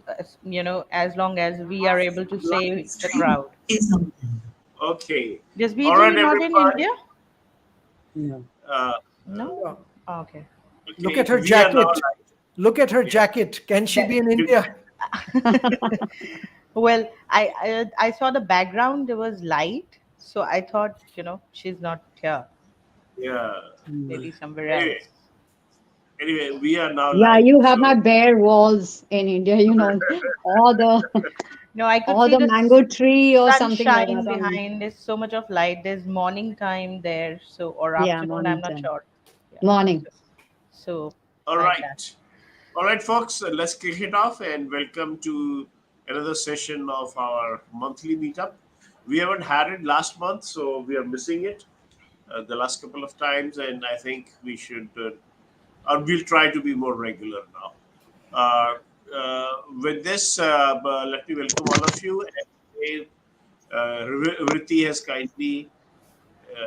as long as we are able to save the crowd. Okay. Just All BG, right, you're not in everybody. India? No. Uh, No? Uh, Oh, okay. Look okay, at her we are now jacket. live. Look at her Yeah. jacket. Can she be in Did- India? Well, I saw the background, there was light, so I thought, she's not here. Yeah. Hmm. Maybe somewhere Anyway, else. we are now Yeah, live. you have So not bare walls in India, all the No, I could all see the the mango tree or something like sunshine that on. behind. There's so much of light. There's morning time there, so or Yeah, afternoon. I'm morning not time. sure. Yeah. Morning. So, so all like that. right. All right, folks, let's kick it off and welcome to another session of our monthly meetup. We haven't had it last month, so we are missing it the last couple of times, and I think we should, or we'll try to be more regular now. Uh, with this, let me welcome all of you. And, Vritti has kindly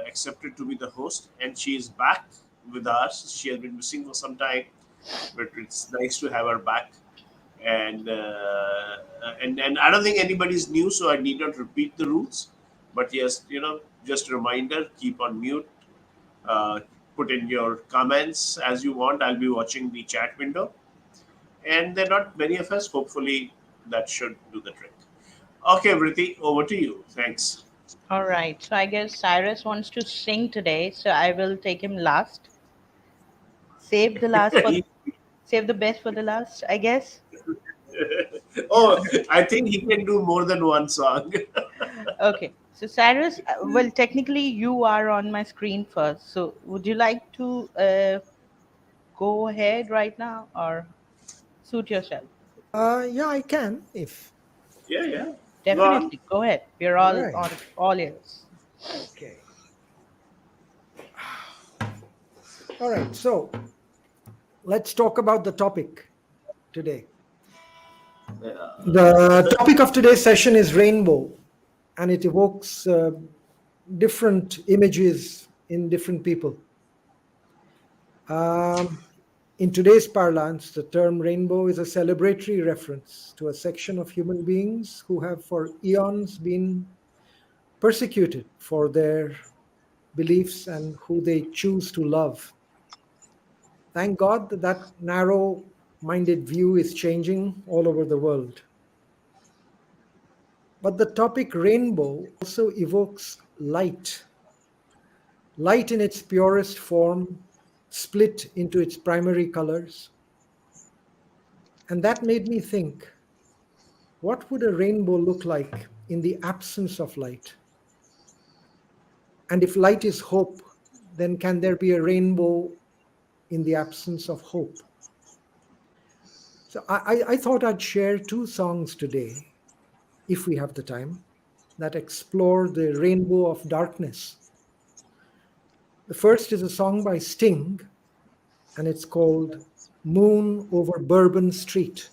accepted to be the host, and she is back with us. She has been missing for some time, but it's nice to have her back. And I don't think anybody's new, so I need not repeat the rules. But yes, just a reminder: keep on mute. Uh, Put in your comments as you want. I'll be watching the chat window, and there are not many of us. Hopefully, that should do the trick. Okay, Vritti, over to you. Thanks. All right. So I guess Cyrus wants to sing today, so I will take him last. Save the last for He- save the best for the last, I guess. oh, I think he can do more than one song. Okay. So Cyrus, well, technically you are on my screen first. So would you like to go ahead right now or suit yourself? Yeah, I can. If Yeah, yeah. Go on. Definitely. Go ahead. We're all all right. on all ears. Okay. All right. So let's talk about the topic today. The topic of today's session is rainbow, and it evokes different images in different people. Um, in today's parlance, the term rainbow is a celebratory reference to a section of human beings who have for eons been persecuted for their beliefs and who they choose to love. Thank God that that narrow minded view is changing all over the world. But the topic rainbow also evokes light, light in its purest form, split into its primary colors. And that made me think, what would a rainbow look like in the absence of light? And if light is hope, then can there be a rainbow in the absence of hope? So I thought I'd share two songs today, if we have the time, that explore the rainbow of darkness. The first is a song by Sting, and it's called Moon Over Bourbon Street.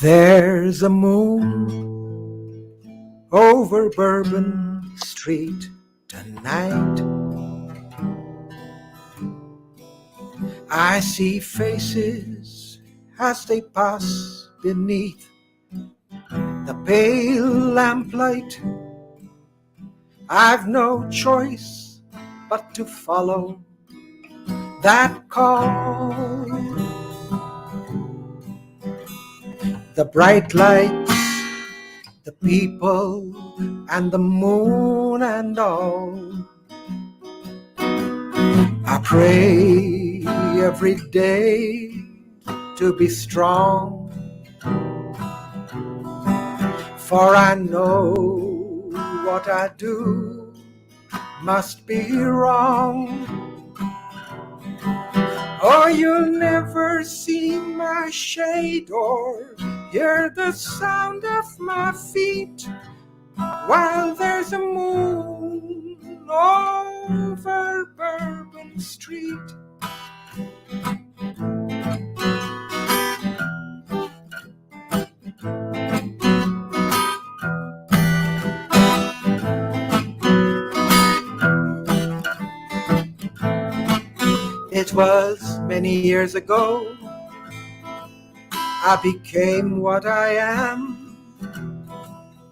There's a moon over Bourbon Street tonight. I see faces as they pass beneath the pale lamplight. I've no choice but to follow that call. The bright lights, the people, and the moon and all. I pray every day to be strong, for I know what I do must be wrong. Oh, you'll never see my shade or hear the sound of my feet while there's a moon over Bourbon Street. It was many years ago I became what I am.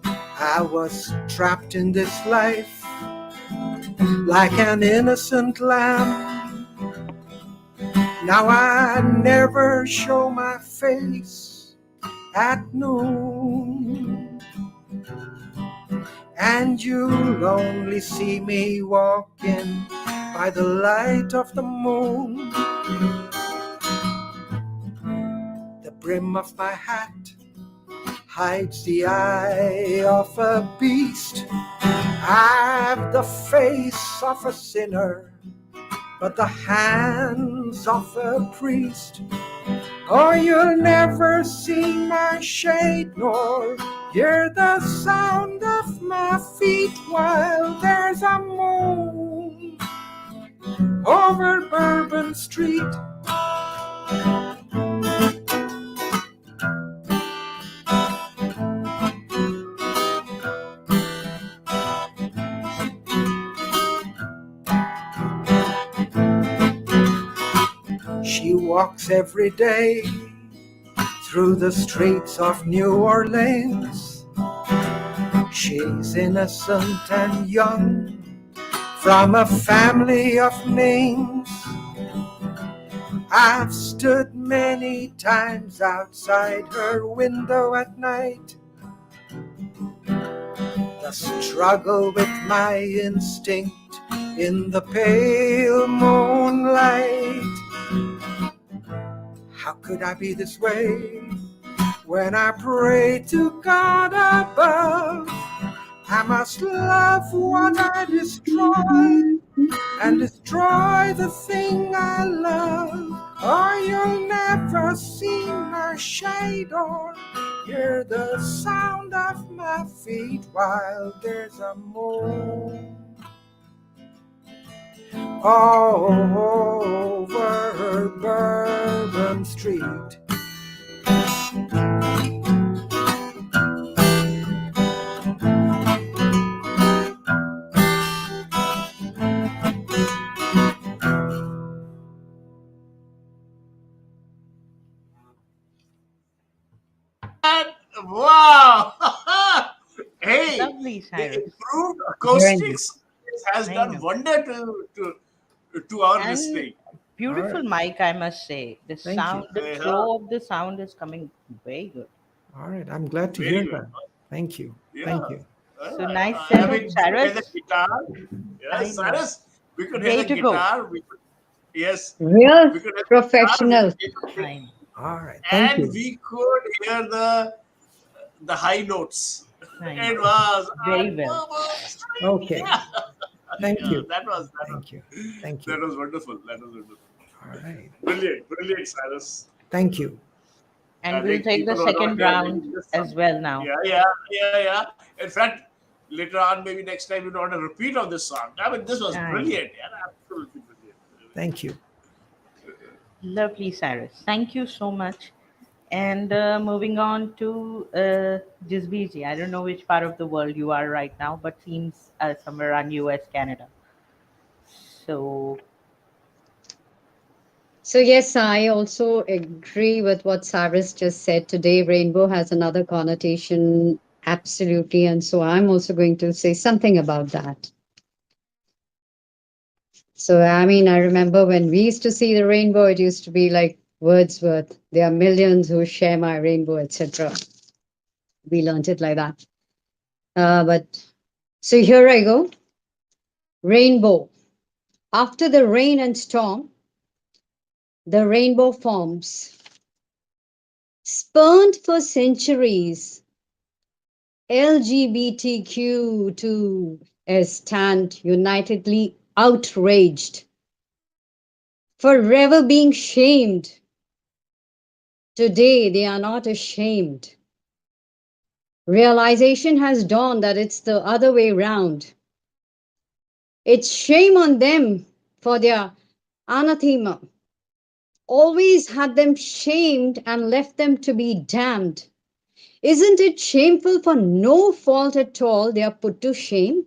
I was trapped in this life like an innocent lamb. Now I never show my face at noon, and you'll only see me walking by the light of the moon. The brim of my hat hides the eye of a beast. I've the face of a sinner, but the hands of a priest. Oh, you'll never see my shade nor hear the sound of my feet while there's a moon over Bourbon Street. She walks every day through the streets of New Orleans. She's innocent and young, from a family of names. I've stood many times outside her window at night. The struggle with my instinct in the pale moonlight. How could I be this way when I pray to God above? I must love what I destroy and destroy the thing I love, or you'll never see my shade or hear the sound of my feet while there's a moon all over Bourbon Street. And wow! Hey, Lovely, the Cyrus. improved Very nice. acoustics has I done know. wonder to our And listening. All beautiful right. mic, I must say. The Thank you. sound, the Uh-huh. flow of the sound is coming very good. All right. I'm glad to Very hear good. that. Thank you. Yeah. Thank you. So nice Having session, we could hear the Cyrus. guitar. I Yes, know. Cyrus, we could hear Way the to go. guitar. We could, yes, Real we could hear the guitar. We professional. could hear the I pick, know. All right. Thank and you. we could hear the high notes. I know. It was Very well. unbelievable. Okay. Yeah, Thank yeah, you. Thank you. Thank you. that was wonderful. That was wonderful. All right. Brilliant, brilliant, Cyrus. Thank you. And we'll Like take the people who are not second here, round maybe just as some. well now. Yeah. In fact, later on, maybe next time we want a repeat of this song. I mean, this was I know. brilliant. Yeah, absolutely brilliant. Thank you. Lovely, Cyrus. Thank you so much. And moving on to Jisbiji. I don't know which part of the world you are right now, but seems somewhere around US, Canada. So, So, yes, I also agree with what Cyrus just said. Today, rainbow has another connotation, absolutely. And so I'm also going to say something about that. So, I mean, I remember when we used to see the rainbow, it used to be like Wordsworth. There are millions who share my rainbow, etc. We learned it like that. But so here I go. Rainbow. After the rain and storm, the rainbow forms. Spurned for centuries, LGBTQ2S stand unitedly outraged, forever being shamed. Today, they are not ashamed. Realization has dawned that it's the other way round. It's shame on them for their anathema. Always had them shamed and left them to be damned. Isn't it shameful for no fault at all they are put to shame?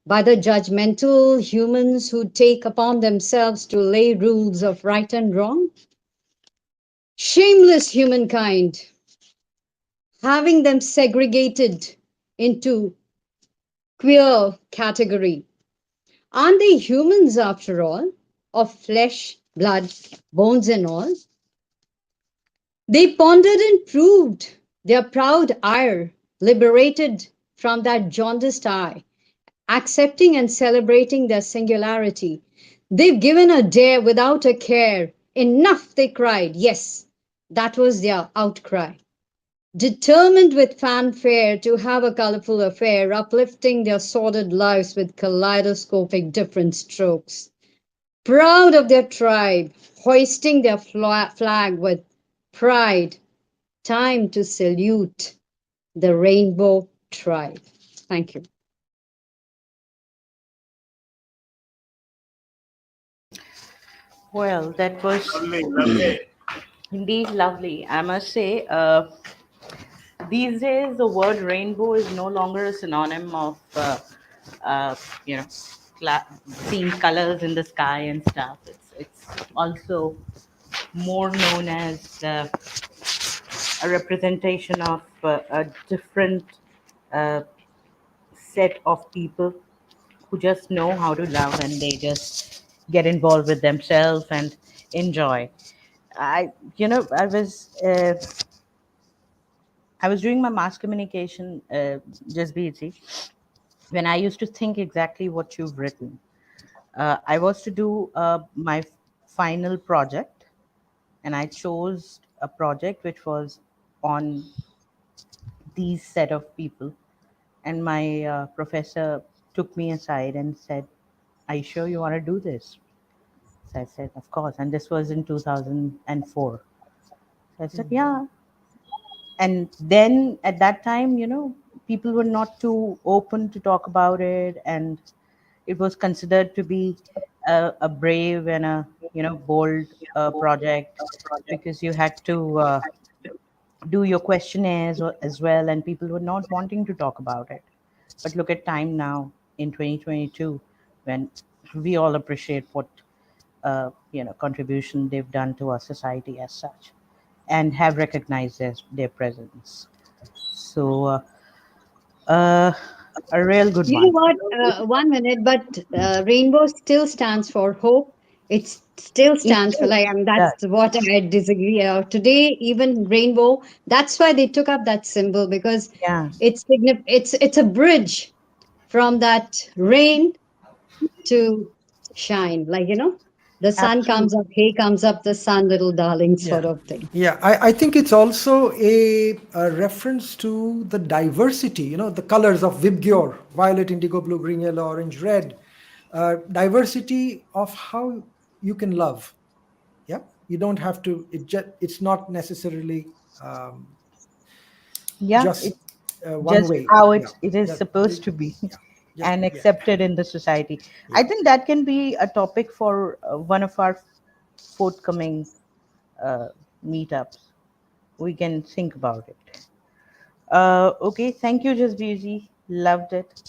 by the judgmental humans who take upon themselves to lay rules of right and wrong? Shameless humankind, having them segregated into queer category. Aren't they humans after all, of flesh, blood, bones, and all? They pondered and proved their proud ire, liberated from that jaundiced eye, accepting and celebrating their singularity. They've given a dare without a care. Enough, they cried. Yes, that was their outcry. Determined with fanfare to have a colorful affair, uplifting their sordid lives with kaleidoscopic different strokes. Proud of their tribe, hoisting their flag with pride. Time to salute the rainbow tribe. Thank you. Well, that was Lovely, lovely. indeed lovely. I must say, these days the word rainbow is no longer a synonym of, uh, you know, seeing colors in the sky and stuff. It's also more known as a representation of a different uh, set of people who just know how to love, and they just get involved with themselves and enjoy. I was doing my mass communication, just BT, when I used to think exactly what you've written. I was to do my final project, and I chose a project which was on these set of people. And my professor took me aside and said, "Are you sure you want to do this?" So I said, "Of course." And this was in 2004. So I said, "Yeah." And then at that time, people were not too open to talk about it, and it was considered to be a brave and a bold project, because you had to do your questionnaires as well, and people were not wanting to talk about it. But look at time now in 2022, when we all appreciate what contribution they've done to our society as such, and have recognized their presence. So uh, a real good You know one. what? 1 minute, but rainbow still stands for hope. It still It stands for does. like, I mean, It does. that's what I disagree. Today, even rainbow, that's why they took up that symbol because Yeah, it's a bridge from that rain to shine. Like, the sun comes absolutely. up, hey comes up, the sun, little darling sort Yeah. of thing. Yeah, I think it's also a reference to the diversity, the colors of Vibgyor, violet, indigo, blue, green, yellow, orange, red. Diversity of how you can love. Yeah. You don't have to, it's not necessarily um, Yeah, just it's one just way. how Yeah. it is That, supposed to be, yeah. Yeah. and Yeah. accepted in the society. I Yeah. think that can be a topic for one of our forthcoming uh, meetups. We can think about it. Okay, thank you, Just Beauty. Loved it.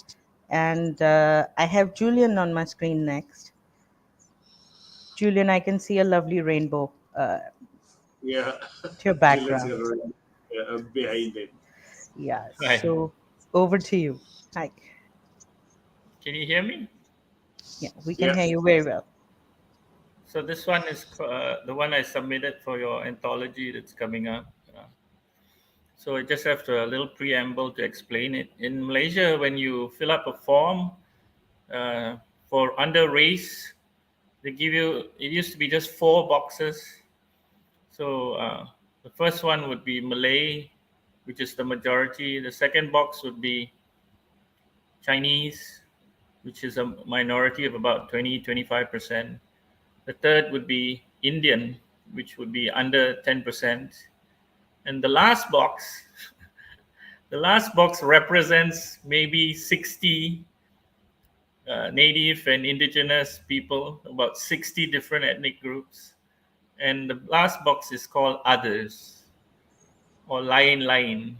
And I have Julian on my screen next. Julian, I can see a lovely rainbow Yeah, to your Julian's background. got behind it. Yeah, Hi, so over to you. Hi. can you hear me? Yeah, we can hear Yes. you very well. So this one is the one I submitted for your anthology that's coming up. So I just have a little preamble to explain it. In Malaysia, when you fill up a form uh, for under race, they give you. It used to be just 4 boxes. So the first one would be Malay, which is the majority. The second box would be Chinese, which is a minority of about 20-25%. The third would be Indian, which would be under 10%. And the last box represents maybe 60 native and indigenous people, about 60 different ethnic groups. And the last box is called others or lain lain.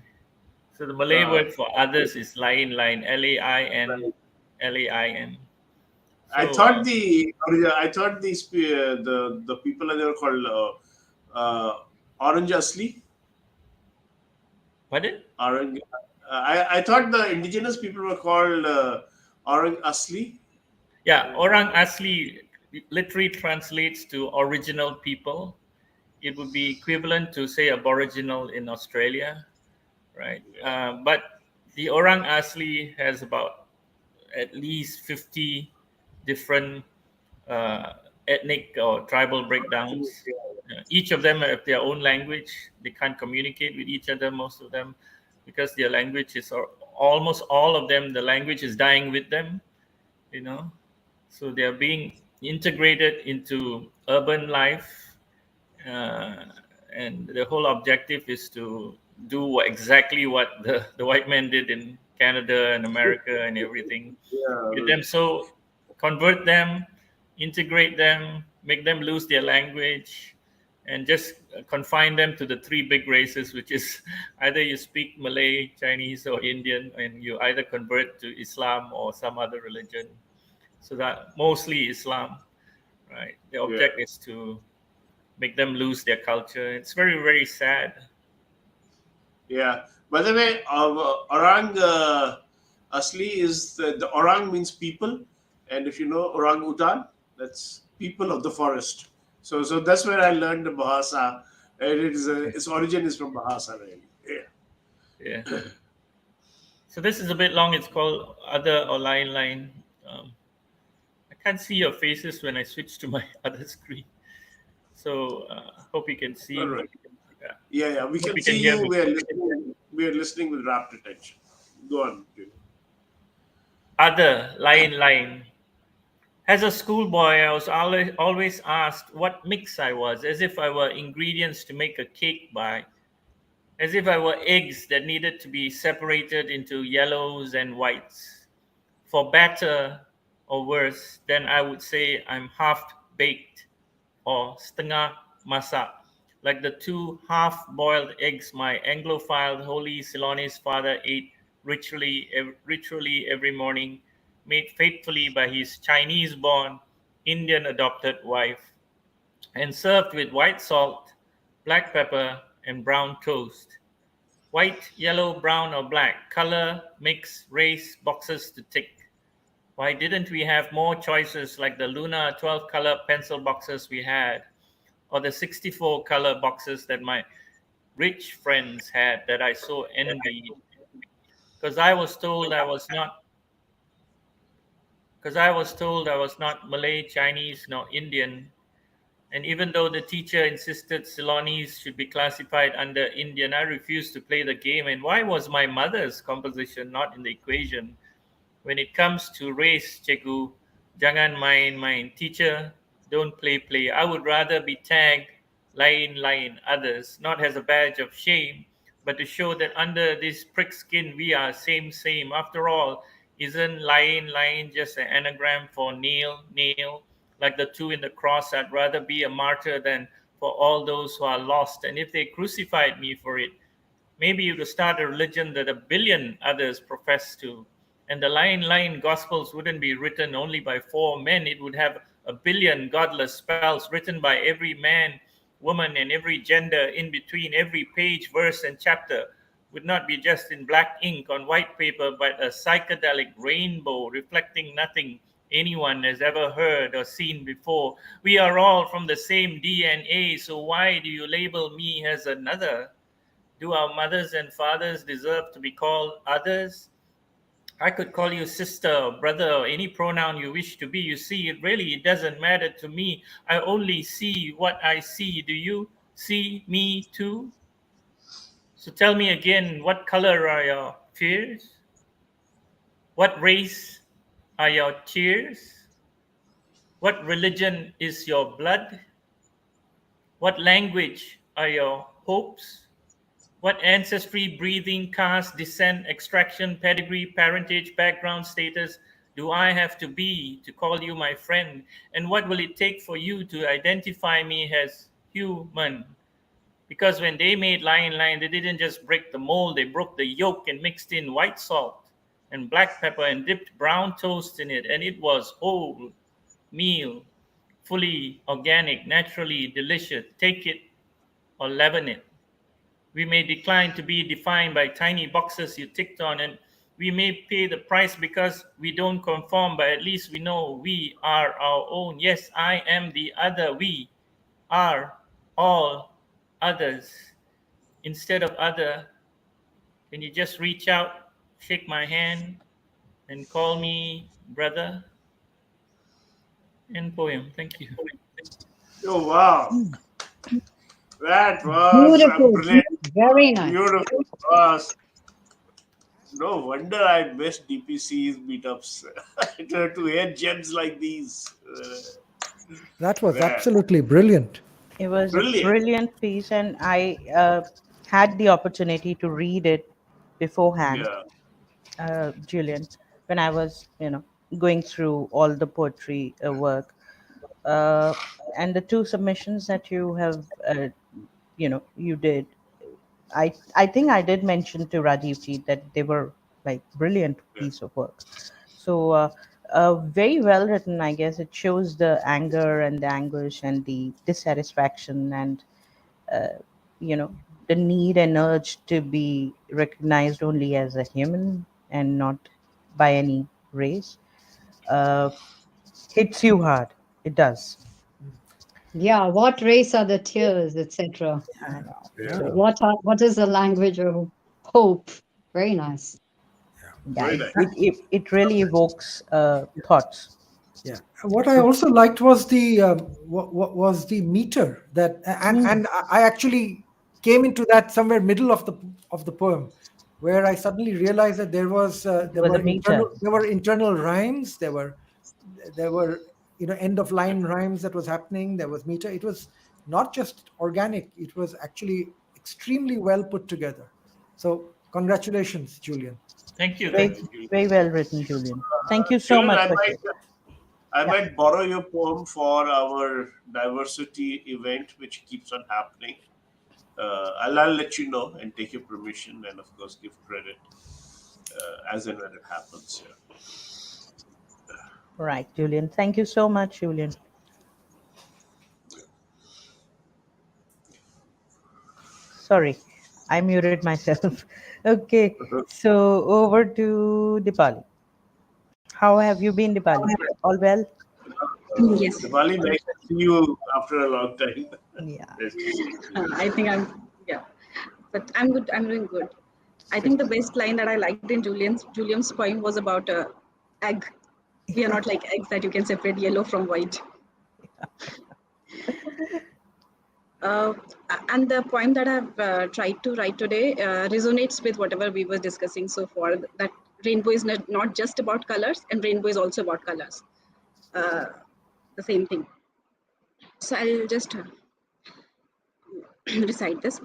So the Malay Uh, word for others is lain lain, Lain. Lain. I So, thought the people they were called Orange Asli. pardon? Orange. I thought the indigenous people were called Orange Asli. Yeah, Orang Asli literally translates to original people. It would be equivalent to, say, Aboriginal in Australia, right? Yeah, But the Orang Asli has about at least 50 different uh, ethnic or tribal breakdowns. Each of them have their own language. They can't communicate with each other, most of them, because their language is, or almost all of them, the language is dying with them, you know. So they are being integrated into urban life, uh, and the whole objective is to do exactly what the white man did in Canada and America and everything. Get yeah, them so convert them, integrate them, make them lose their language, and just confine them to the three big races, which is either you speak Malay, Chinese, or Indian, and you either convert to Islam or some other religion. So that mostly Islam, right? The yeah. object is to make them lose their culture. It's very, very sad. Yeah. By the way, Orang Asli is the Orang means people, and if you know Orang Utan, that's people of the forest. So that's where I learned the Bahasa, and its origin is from Bahasa, really. Yeah. Yeah. So this is a bit long. It's called Other or Line Line. I can't see your faces when I switch to my other screen. So hope you can All see. right. Yeah. Yeah, yeah. We Hope can you can see hear you. me. We are listening. We are listening with rapt attention. Go on. Other Line Line. As a schoolboy, I was always asked what mix I was, as if I were ingredients to make a cake by, as if I were eggs that needed to be separated into yellows and whites. For better or worse, then I would say I'm half baked or setengah masak, like the two half boiled eggs my Anglophile holy Ceylonese father ate ritually every morning, made faithfully by his Chinese born Indian adopted wife, and served with white salt, black pepper, and brown toast. White, yellow, brown, or black color makes race boxes to tick. Why didn't we have more choices like the Luna 12 color pencil boxes we had, or the 64 color boxes that my rich friends had that I so envied? Because I was told I was not, because I was told I was not Malay, Chinese, nor Indian. And even though the teacher insisted Ceylonese should be classified under Indian, I refused to play the game. And why was my mother's composition not in the equation? When it comes to race, Cikgu, jangan main-main. Teacher, don't play. I would rather be tagged lain others, not as a badge of shame, but to show that under this prick skin we are same. After all, isn't lain just an anagram for kneel, like the two in the cross? I'd rather be a martyr than for all those who are lost. And if they crucified me for it, maybe you could start a religion that a billion others profess to. And the line gospels wouldn't be written only by four men. It would have a billion godless spells written by every man, woman, and every gender in between. Every page, verse, and chapter would not be just in black ink on white paper, but a psychedelic rainbow reflecting nothing anyone has ever heard or seen before. We are all from the same DNA, so why do you label me as another? Do our mothers and fathers deserve to be called others? I could call you sister or brother or any pronoun you wish to be. You see, it doesn't matter to me. I only see what I see. Do you see me too? So tell me again, what color are your fears? What race are your tears? What religion is your blood? What language are your hopes? What ancestry, breathing, caste, descent, extraction, pedigree, parentage, background, status do I have to be to call you my friend? And what will it take for you to identify me as human? Because when they made Lion, they didn't just break the mold, they broke the yolk and mixed in white salt. and black pepper and dipped brown toast in it, and it was whole meal, fully organic, naturally delicious. Take it or leaven it. We may decline to be defined by tiny boxes you ticked on, and we may pay the price because we don't conform, but at least we know we are our own. Yes, I am the other. We are all others. Instead of other, can you just reach out, shake my hand, and call me brother? End poem. Thank you. Oh, wow. That was Beautiful. brilliant. Very nice. Beautiful. Was no wonder I miss DPC's meetups to hear gems like these. That was Man, absolutely brilliant. It was a brilliant. brilliant piece, and I had the opportunity to read it beforehand, Yeah, Julian, when I was, going through all the poetry work. Uh, and the two submissions that you have, you did, I think I did mention to Rajiv ji that they were like brilliant yeah. piece of work. So very well written. I guess it shows the anger and the anguish and the dissatisfaction and uh, you know the need and urge to be recognized only as a human and not by any race. Uh, hits you hard. It does. Yeah, what race are the tears, etc. I know. Yeah. So What is the language of hope? Very nice. yeah, Very it nice. it, it, it really evokes thoughts. Yeah. What I also liked was what was the meter that, and I actually came into that somewhere middle of the poem, where I suddenly realized that There was a meter. there were internal rhymes, there were end of line rhymes that was happening. There was meter. It was not just organic. It was actually extremely well put together. So congratulations, Julian. Thank you. Very, Thank you. Thank you. very well written, Julian. Thank you so Julian, much for sharing. I Yeah. might borrow your poem for our diversity event, which keeps on happening. I'll let you know and take your permission, and of course give credit as and when it happens. Yeah. Right, Julian. Thank you so much, Julian. Sorry, I muted myself. Okay, so over to Dipali. How have you been, Dipali? All well? Yes, Diwali, nice to see you after a long time. Yeah. Nice to see you. I think yeah, but I'm good. I'm doing good. I think the best line that I liked in Julian's poem was about egg. We are not like eggs that you can separate yellow from white. Uh, and the poem that I've tried to write today resonates with whatever we were discussing so far. That rainbow is not just about colors, and rainbow is also about colors. Uh, the same thing. So I'll just recite this.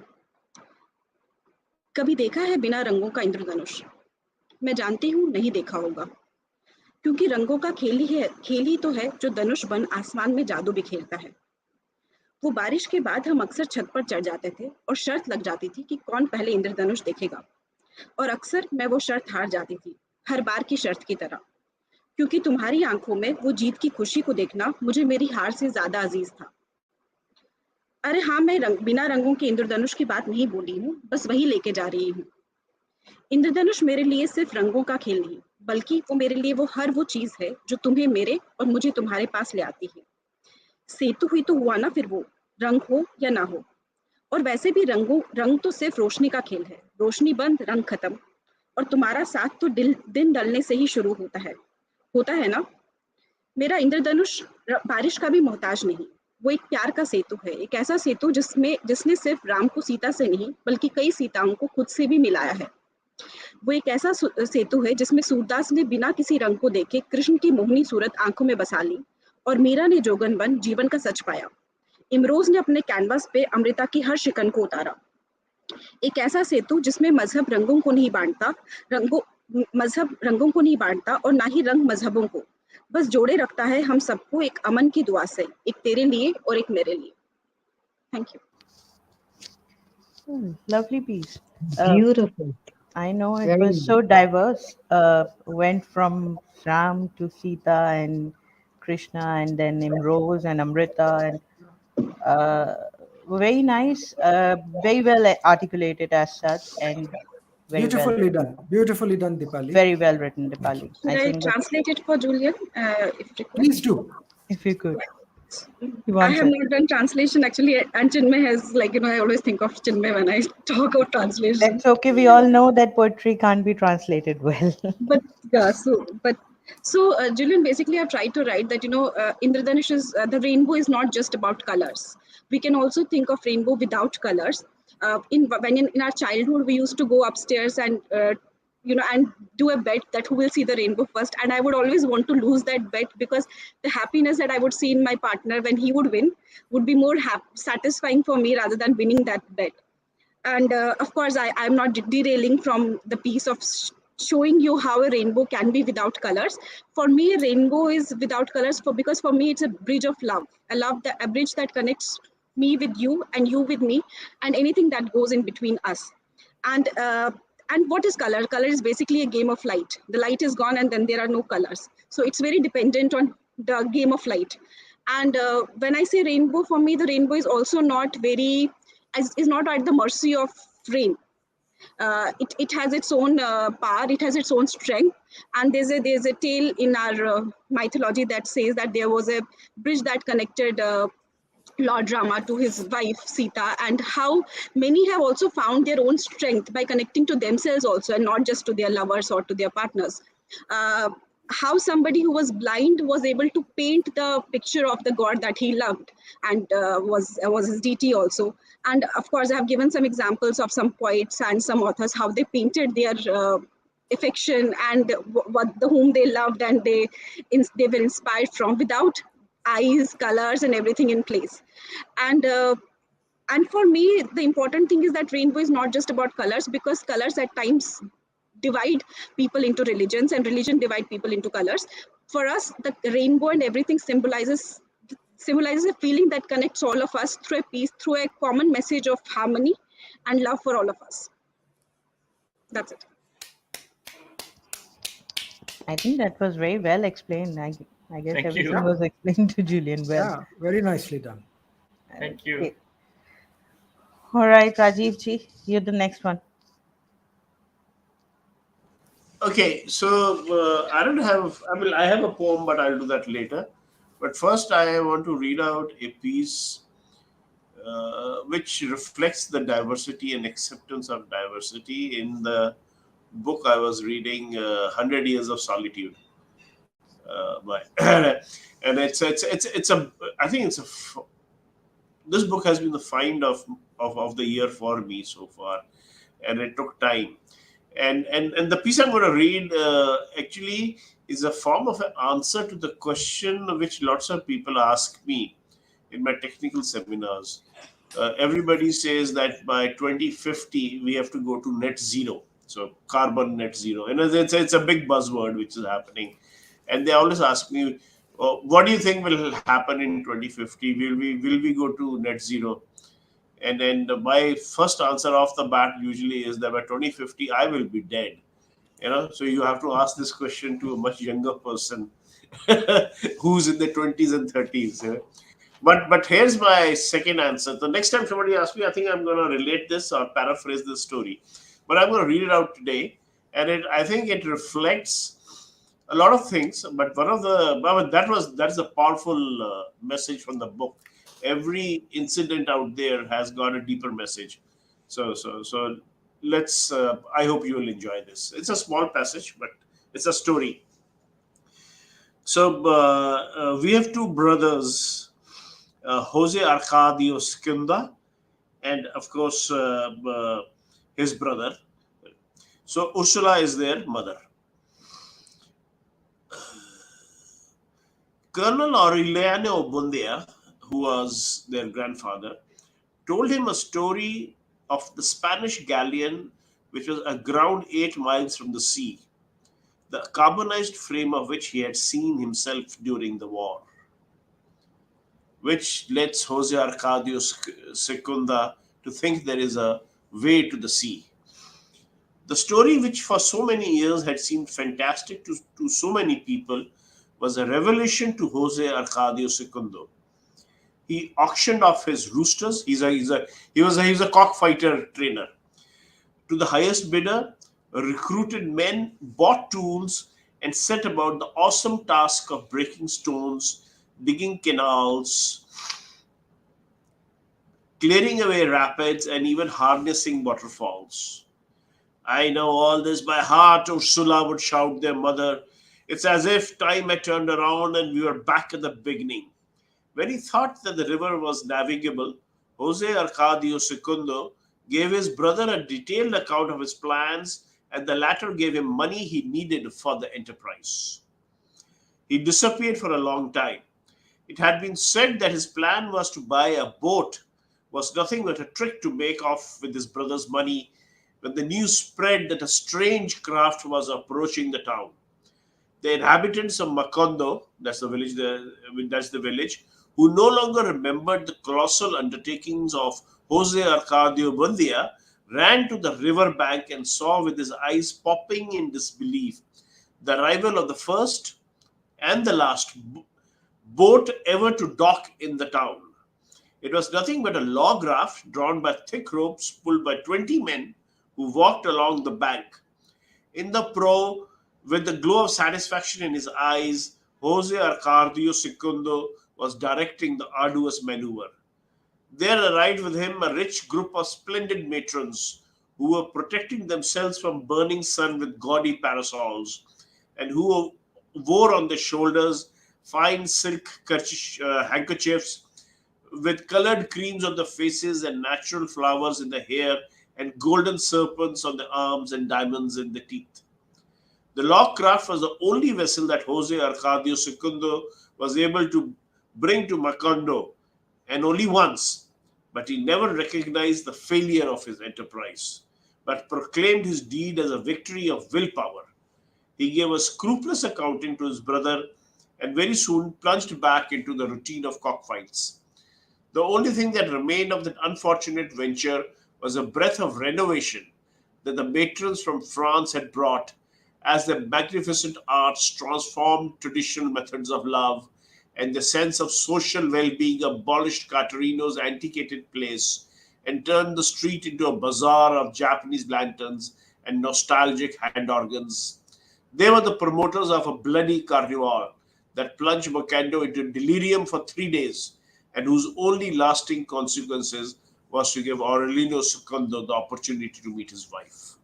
कभी देखा है बिना रंगों का इंद्रधनुष? मैं जानती हूँ नहीं देखा होगा, क्योंकि रंगों का खेल ही तो है जो धनुष बन आसमान में जादू बिखेरता है। वो बारिश के बाद हम अक्सर छत पर चढ़ जाते थे और शर्त लग जाती थी कि कौन पहले इंद्रधनुष देखेगा, और अक्सर मैं वो शर्त हार जाती थी, हर बार की शर्त की तरह, क्योंकि तुम्हारी आंखों में वो जीत की खुशी को देखना मुझे मेरी हार से ज्यादा अजीज था। अरे हाँ, मैं बिना रंगों के इंद्रधनुष की बात नहीं बोली हूँ, बस वही लेके जा रही हूँ। इंद्रधनुष मेरे लिए सिर्फ रंगों का खेल नहीं, बल्कि वो मेरे लिए वो चीज है जो तुम्हें मेरे और मुझे तुम्हारे पास ले आती है। सेतु ही तो हुआ ना फिर वो, रंग हो या ना हो। और वैसे भी रंग तो सिर्फ रोशनी का खेल है, रोशनी बंद रंग खत्म, और तुम्हारा साथ तो दिन ढलने से ही शुरू होता है ना। मेरा इंद्रधनुष बारिश का भी मोहताज नहीं, वो एक प्यार का सेतु है, एक ऐसा सेतु जिसने सिर्फ राम को सीता से नहीं बल्कि कई सीताओं को खुद से भी मिलाया है। वो एक ऐसा सेतु है जिसमें सूरदास ने बिना किसी रंग को देखे कृष्ण की मोहनी सूरत आंखों में बसा ली, और मीरा ने जोगन बन जीवन का सच पाया। इमरोज ने अपने कैनवास पे अमृता की हर शिकन को उतारा। एक ऐसा सेतु जिसमें मजहब रंगों को नहीं बांटता और ना ही रंग मजहबों को, बस जोड़े रखता है हम सबको एक अमन की दुआ से, एक तेरे लिए और एक मेरे लिए। Thank you. Lovely piece. Beautiful. I know it Very was nice. so diverse. Went from Ram to Sita and Krishna, and then Imrose and Amrita, and uh, very nice. Very well articulated as such, and very well Beautifully written. done. Beautifully done, Dipali. Very well written, Dipali. Should I I think that translate it for Julian, if required? Please do. if you could, he I wants have it. not done translation actually, and Chinmay has, like, I always think of Chinmay when I talk about translation. That's okay. We all know that poetry can't be translated well. But yeah, Julian, basically I've tried to write that, Indradhanush is, the rainbow is not just about colors. We can also think of rainbow without colors. In our childhood we used to go upstairs and and do a bet that who will see the rainbow first, and I would always want to lose that bet, because the happiness that I would see in my partner when he would win would be more satisfying for me rather than winning that bet. And of course, I'm not derailing from the piece of showing you how a rainbow can be without colors. For me, a rainbow is without colors because for me it's a bridge of love, a bridge that connects me with you and you with me, and anything that goes in between us. And uh, and what is color? Color is basically a game of light. The light is gone and then there are no colors, so it's very dependent on the game of light. And when I say rainbow, for me the rainbow is also not very, is not at the mercy of rain. It has its own power, it has its own strength. And there's a tale in our mythology that says that there was a bridge that connected Lord Rama to his wife Sita, and how many have also found their own strength by connecting to themselves also, and not just to their lovers or to their partners. Uh, how somebody who was blind was able to paint the picture of the god that he loved, and was his deity also. And of course, I have given some examples of some poets and some authors how they painted their affection and what the whom they loved, and they were inspired from, without eyes, colors, and everything in place. And and for me, the important thing is that rainbow is not just about colors, because colors at times divide people into religions, and religion divide people into colors. For us, the rainbow and everything symbolizes a feeling that connects all of us through a peace, through a common message of harmony and love for all of us. That's it. I think that was very well explained. I guess Thank everything you. Yeah, was explained to Julian well. yeah, very nicely done. Thank you. Okay. All right, Rajiv ji, you're the next one. Okay, so I don't have. I mean, I have a poem, but I'll do that later. But first, I want to read out a piece which reflects the diversity and acceptance of diversity in the book I was reading, "100 Years of Solitude." And it's a. I think this book has been the find of the year for me so far, and it took time. And the piece I'm going to read actually is a form of an answer to the question which lots of people ask me in my technical seminars. Everybody says that by 2050 we have to go to net zero, so carbon net zero, and it's a big buzzword which is happening. And they always ask me, what do you think will happen in 2050? Will we go to net zero? And then my first answer off the bat usually is that by 2050 I will be dead. So you have to ask this question to a much younger person who's in the 20s and 30s. But here's my second answer. The next time somebody asks me, I think I'm going to relate this or paraphrase this story, but I'm going to read it out today. And I think it reflects a lot of things. But one of the well, that's a powerful message from the book. Every incident out there has got a deeper message. So let's. I hope you will enjoy this. It's a small passage, but it's a story. So we have two brothers, Jose Arcadio Skunda, and of course his brother. So Ursula is their mother. Colonel Aureliano Bundia, who was their grandfather, told him a story of the Spanish galleon which was aground 8 miles from the sea, the carbonized frame of which he had seen himself during the war, which lets Jose Arcadio Secunda to think there is a way to the sea. The story, which for so many years had seemed fantastic to so many people, was a revelation to Jose Arcadio Secundo. He auctioned off his roosters. He was a cockfighter trainer to the highest bidder, recruited men, bought tools, and set about the awesome task of breaking stones, digging canals, clearing away rapids, and even harnessing waterfalls. I know all this by heart, Ursula would shout their mother. It's as if time had turned around and we were back at the beginning. When he thought that the river was navigable, Jose Arcadio Secundo gave his brother a detailed account of his plans, and the latter gave him money he needed for the enterprise. He disappeared for a long time. It had been said that his plan was to buy a boat was nothing but a trick to make off with his brother's money when the news spread that a strange craft was approaching the town. The inhabitants of Macondo, that's the village, who no longer remembered the colossal undertakings of Jose Arcadio Bundia, ran to the river bank and saw with his eyes popping in disbelief the arrival of the first and the last boat ever to dock in the town. It was nothing but a log raft drawn by thick ropes pulled by 20 men who walked along the bank. In the prow, with the glow of satisfaction in his eyes, Jose Arcadio Secundo was directing the arduous maneuver. There arrived with him a rich group of splendid matrons who were protecting themselves from burning sun with gaudy parasols and who wore on their shoulders fine silk handkerchiefs with colored creams on the faces and natural flowers in the hair and golden serpents on the arms and diamonds in the teeth. The log craft was the only vessel that Jose Arcadio Secundo was able to bring to Macondo, and only once, but he never recognized the failure of his enterprise, but proclaimed his deed as a victory of willpower. He gave a scrupulous accounting to his brother and very soon plunged back into the routine of cockfights. The only thing that remained of that unfortunate venture was a breath of renovation that the matrons from France had brought as their magnificent arts transformed traditional methods of love, and the sense of social well being abolished Caterino's antiquated place and turned the street into a bazaar of Japanese lanterns and nostalgic hand organs. They were the promoters of a bloody carnival that plunged Bocando into delirium for 3 days and whose only lasting consequences was to give Aurelino Secondo the opportunity to meet his wife.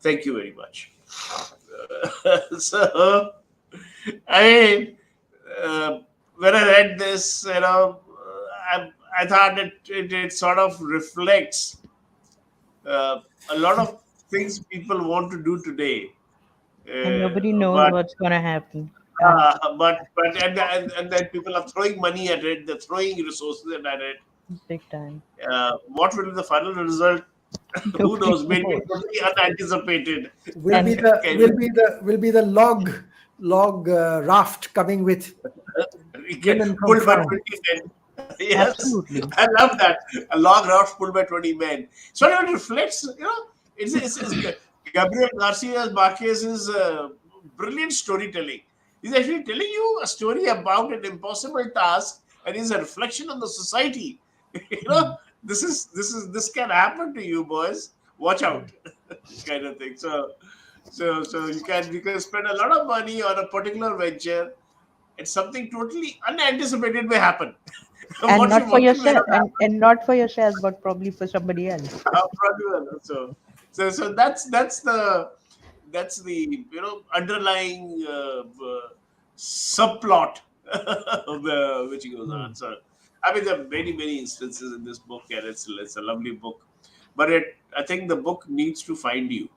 Thank you very much. So, I mean, uh, when I read this, I thought it sort of reflects uh, a lot of things people want to do today. And nobody Uh, knows but what's going to happen after. and then people are throwing money at it, they're throwing resources at it. Big time. What will be the final result? Who Nobody knows? Maybe knows. totally unanticipated. Will be And the Can will be the will be the log raft coming with we get women from pulled by France. 20 men. Yes, absolutely. I love that. A log raft pulled by 20 men. So it reflects, it's Gabriel Garcia Marquez's brilliant storytelling. He's actually telling you a story about an impossible task and is a reflection on the society. you know, Mm. this can happen to you, boys. Watch out, kind of thing. So you can spend a lot of money on a particular venture and something totally unanticipated may happen. And what you not for what you may yourself, not and not for yourself, but probably for somebody else. have probably will. So that's the underlying subplot of which goes on. Hmm. So I mean there are many instances in this book, and it's a lovely book. But I think the book needs to find you.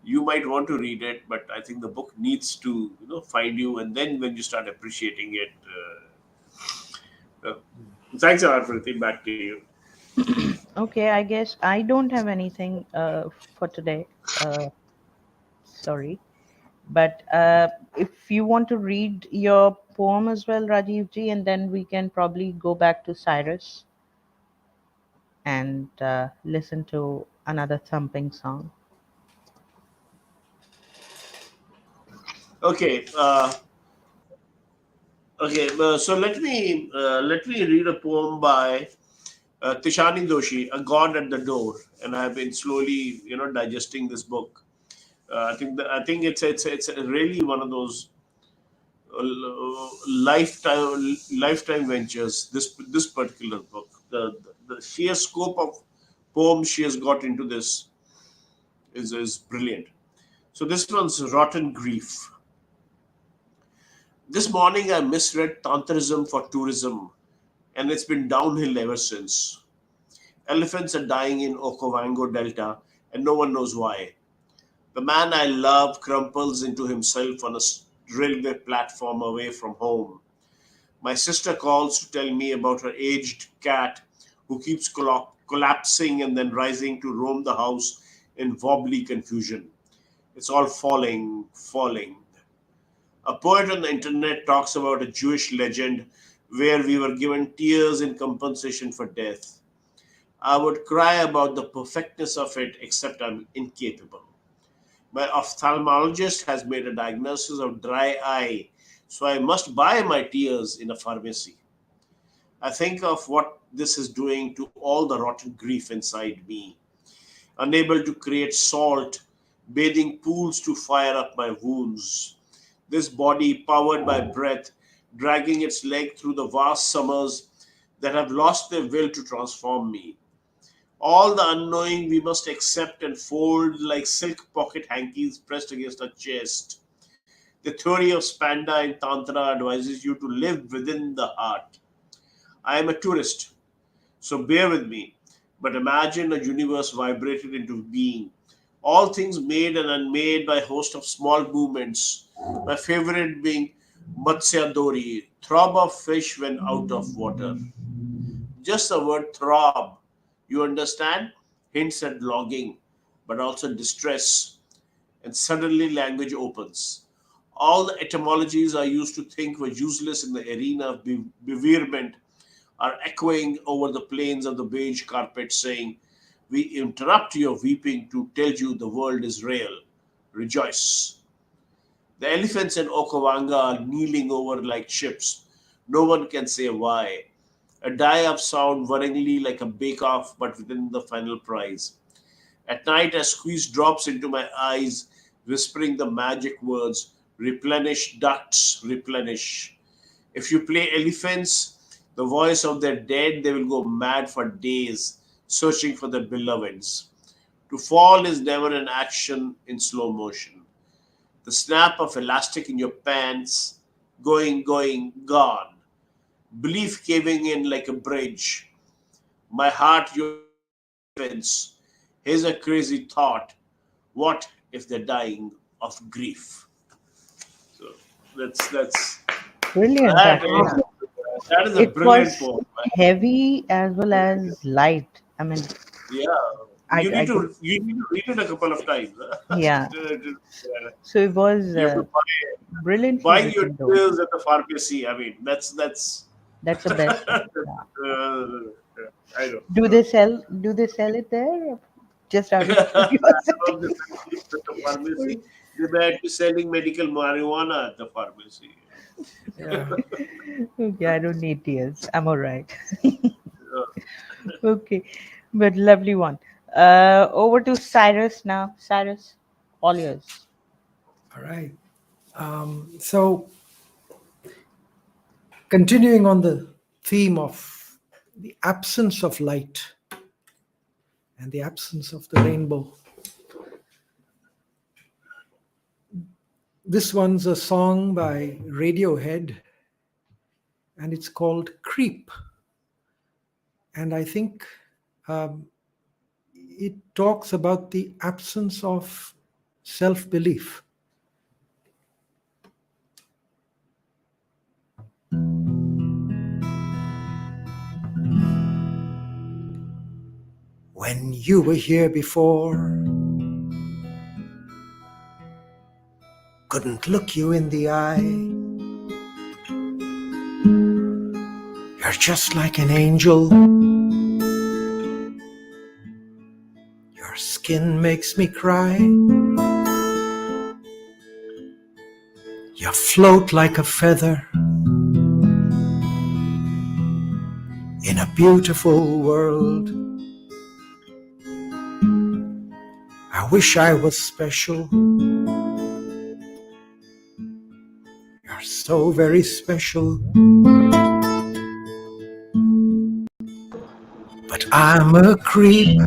You might want to read it, but I think the book needs to find you, and then when you start appreciating it. Thanks a lot for the back to you. Okay, I guess I don't have anything for today. Uh, Sorry. But if you want to read your poem as well, Rajiv ji, and then we can probably go back to Cyrus and listen to another thumping song. Okay. Okay. So let me read a poem by Tishani Doshi, "A God at the Door," and I've been slowly, digesting this book. I think it's really one of those lifetime ventures. This particular book, the sheer scope of poems she has got into this is brilliant. So this one's Rotten Grief. This morning I misread Tantrism for tourism, and it's been downhill ever since. Elephants are dying in Okavango Delta, and no one knows why. The man I love crumples into himself on a railway platform away from home. My sister calls to tell me about her aged cat who keeps collapsing and then rising to roam the house in wobbly confusion. It's all falling, falling. A poet on the internet talks about a Jewish legend where we were given tears in compensation for death. I would cry about the perfectness of it, except I'm incapable. My ophthalmologist has made a diagnosis of dry eye, so I must buy my tears in a pharmacy. I think of what this is doing to all the rotten grief inside me, unable to create salt, bathing pools to fire up my wounds. This body, powered by breath, dragging its leg through the vast summers that have lost their will to transform me. All the unknowing we must accept and fold like silk pocket hankies pressed against our chest. The theory of Spanda in Tantra advises you to live within the heart. I am a tourist, so bear with me. But imagine a universe vibrated into being. All things made and unmade by a host of small movements. My favorite being Matsya Dori, throb of fish when out of water. Just the word throb, you understand, hints at longing, but also distress, and suddenly language opens. All the etymologies I used to think were useless in the arena of bewilderment are echoing over the plains of the beige carpet, saying, "We interrupt your weeping to tell you the world is real. Rejoice." The elephants in Okawanga are kneeling over like ships. No one can say why. A die up sound worryingly like a bake off, but within the final prize. At night, I squeeze drops into my eyes, whispering the magic words, "Replenish, ducts, replenish." If you play elephants, the voice of their dead, they will go mad for days, searching for their beloveds. To fall is never an action in slow motion. The snap of elastic in your pants, going, going, gone. Belief caving in like a bridge. My heart, your defense. Here's a crazy thought. What if they're dying of grief? So that's Brilliant, that actually. is that is a It brilliant was poem. heavy as well as light. I mean, Yeah, I could, you need to read it a couple of times. Huh? yeah. So it was You have to brilliantly buy your written, though. pills at the pharmacy. I mean, that's That's the best one. Yeah. I know. Do they sell it there? Just out of Some of curiosity. the countries at the pharmacy, they might be selling medical marijuana at the pharmacy. Yeah. Okay, I don't need tears. I'm all right. Uh, Okay, but lovely one. Over to Cyrus now. Cyrus, all yours. All right. So, continuing on the theme of the absence of light and the absence of the rainbow, this one's a song by Radiohead and it's called Creep. And I think um, it talks about the absence of self belief. When you were here before, couldn't look you in the eye. You're just like an angel. Your skin makes me cry. You float like a feather in a beautiful world. I wish I was special. You're so very special. But I'm a creep.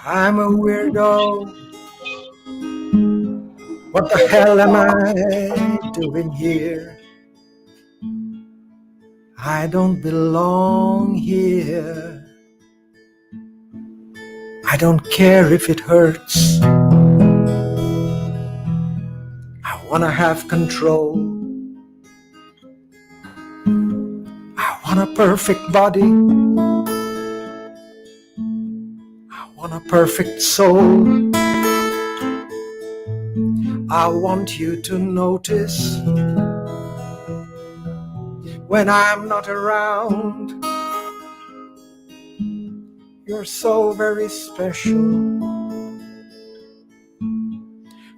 I'm a weirdo. What the hell am I doing here? I don't belong here. I don't care if it hurts. I wanna have control. I want a perfect body. I want a perfect soul. I want you to notice when I'm not around. You're so very special.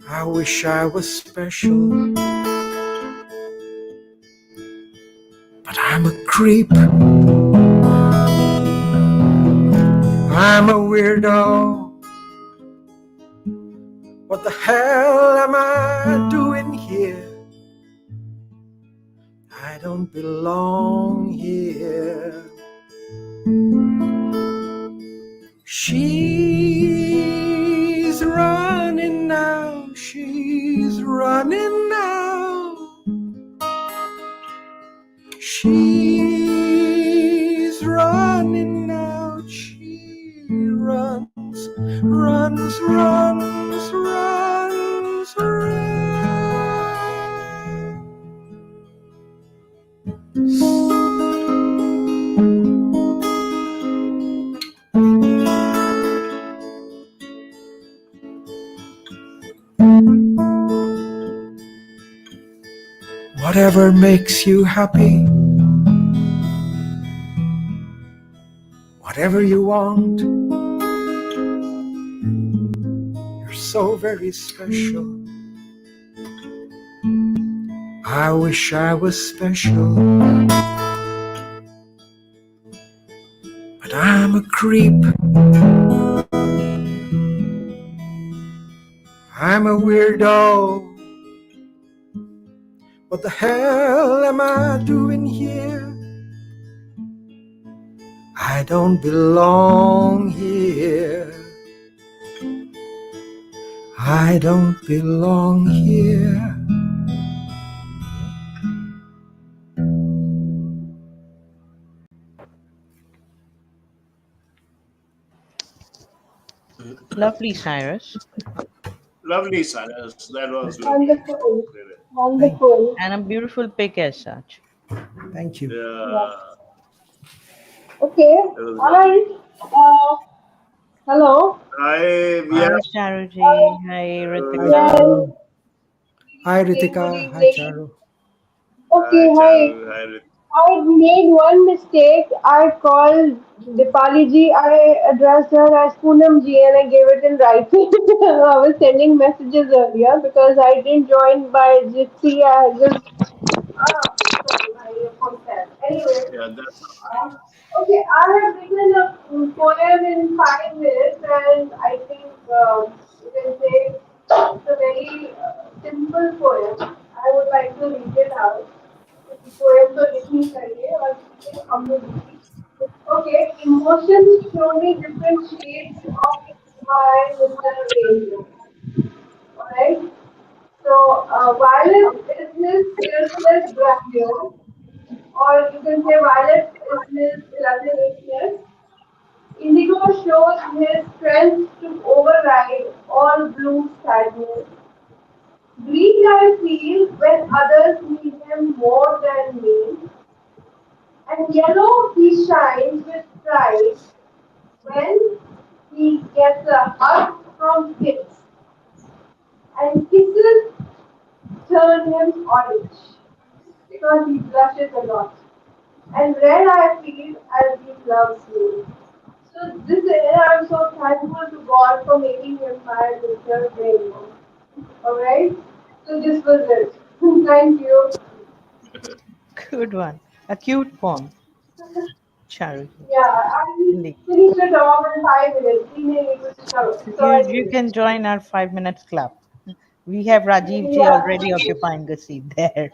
I wish I was special, but I'm a creep. I'm a weirdo. What the hell am I doing here? I don't belong here. She's running now. She's running now. She's running now. She runs, runs, runs, runs, Whatever makes you happy, whatever you want, you're so very special. I wish I was special, but I'm a creep. I'm a weirdo. What the hell am I doing here? I don't belong here. I don't belong here. Lovely, Cyrus. Lovely, Cyrus. That was lovely. Wonderful. Thank, Wonderful. And a beautiful pick as such. thank you. Yeah. Yeah, Okay. that was All lovely. right. Hello. We Hi, have Charuji. Hi, Hi, Ritika. Yes. Charu. Hi, Good Ritika. Hi, evening. Charu. Okay. Hi, Hi. Charu. Hi, Rit. I made one mistake. I called Dipali ji. I addressed her as Poonam ji and I gave it in writing. I was sending messages earlier because I didn't join by Jitsi. I just. Sorry, my earphone fell. Anyway. Yeah, that's Okay, I have written a poem in 5 minutes, and I think you can say it's a very simple poem. I would like to read it out. Poem तो लिखनी चाहिए और इसे हम लोग लिखें. Okay, emotions show me different shades of my Mr. Rainbow. Alright, so violet is his fierceness, grandeur, or you can say violet is his illuminateness. Indigo shows his strength to override all blue sadness. Green I feel when others need him more than me. And yellow he shines with pride when he gets a hug from kids. And kisses turn him orange because he blushes a lot. And red I feel as he loves me. So this year I'm so thankful to God for making me a fire picture rainbow. Alright? So this was it. Thank you. Good one. A cute poem, Charity. Yeah, I Indeed. finished it off in 5 minutes. We may able to show. So You I you finished. can join our 5 minutes club. We have Rajiv ji Yeah. already occupying a seat there.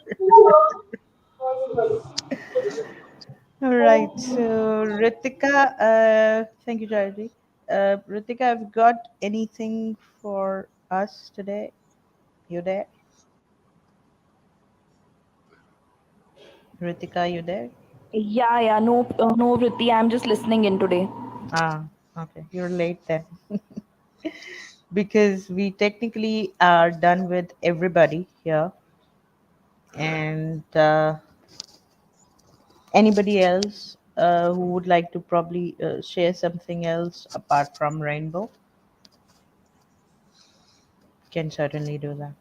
All right. So Ritika, thank you, Charity. Ritika, have you got anything for us today? You there? Ritika, you there? Yeah, no, no, Vritti, I'm just listening in today. Ah, okay. You're late then. Because we technically are done with everybody here. And anybody else who would like to probably share something else apart from Rainbow can certainly do that.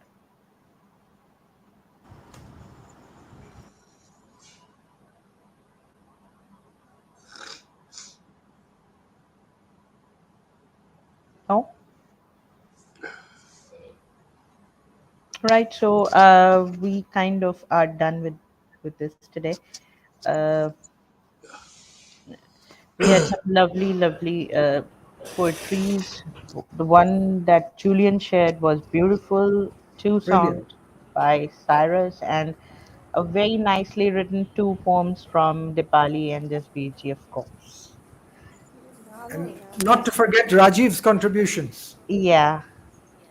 No? Right. So we kind of are done with this today. Uh, we had some lovely poetries. The one that Julian shared was beautiful. Two songs Brilliant. by Cyrus and a very nicely written two poems from Dipali and Jasbirji, of course. And not to forget Rajiv's contributions. Yeah,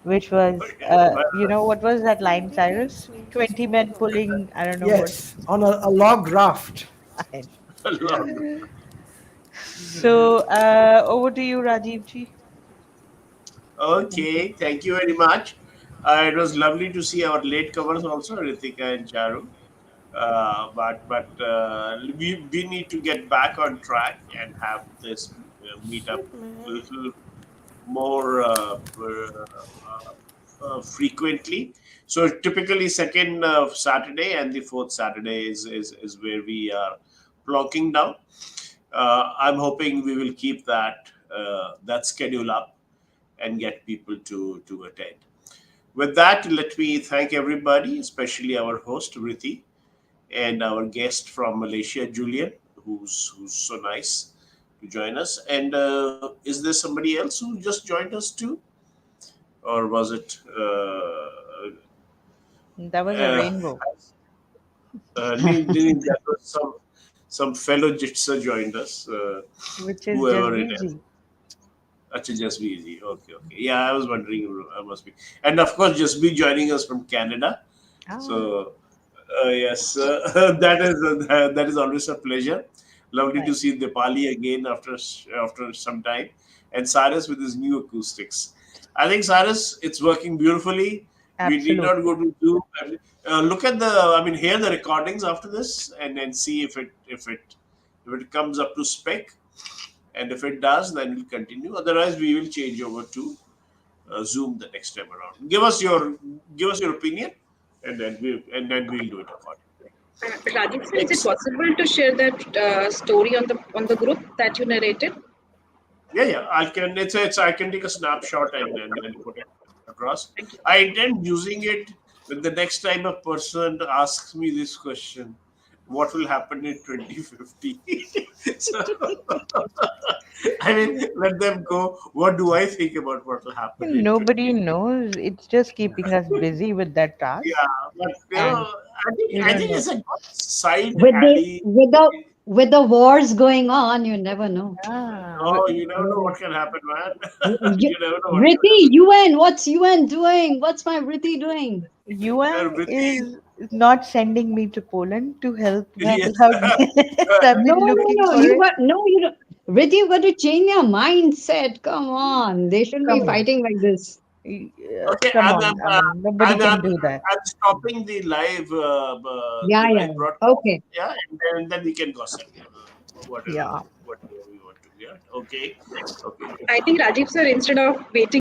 which was, Okay. what was that line, Cyrus? 20 men pulling, I don't know what. Yes, on a log raft. I- Yeah. So, over to you, Rajiv ji. Thank you. Okay, thank you very much. It was lovely to see our late comers also, Ritika and Charu. But we need to get back on track and have this meetup little more frequently. So typically second Saturday and the fourth Saturday is where we are blocking down. I'm hoping we will keep that schedule up and get people to attend. With that, let me thank everybody, especially our host Riti and our guest from Malaysia, Julian, who's so nice to join us. And is there somebody else who just joined us too, or was it? That was a Uh, rainbow, that was some fellow Jitsa joined us, which is whoever it is. Jasbirji. Acha, just be easy. Okay, okay. Yeah, I was wondering. I must be, and of course, just be joining us from Canada. Ah, So yes, that is always a pleasure. Lovely to right. see Dipali again after some time, and Cyrus with his new acoustics. I think Cyrus, it's working beautifully. We need not Absolutely. go to Zoom. Look at hear the recordings after this, and then see if it comes up to spec, and if it does, then we'll continue. Otherwise, we will change over to Zoom the next time around. Give us your opinion, and then we'll do it accordingly. Rajiv sir, is it Thanks. possible to share that story on the group that you narrated? Yeah, yeah. I can take a snapshot and then put it across. Thank you. I intend using it when the next time a person asks me this question. What will happen in 2050? So, let them go. What do I think about what will happen in Nobody 2050? knows. It's just keeping us busy with that task. Yeah, but And I think you I don't think know. it's a good side With the alley. with the with the wars going on, you never know. Ah, Oh, you never know what can happen, man. You, You never know what can Riti, happen. UN, what's UN doing? What's my Riti doing? UN Everything, is not sending me to Poland to help them yes. out there. I've No, been no, looking no. for You it. got no. You don't. Riti, you got to change their mindset. Come on, they shouldn't be Come on. fighting like this. Okay, Come on. I mean, nobody I'm, can I'm, do that. I'm stopping Yeah, the yeah. live broadcast. Okay. Yeah, and then we can gossip, Yeah. whatever we want to. Yeah. Okay. Okay. I think Rajiv sir, instead of waiting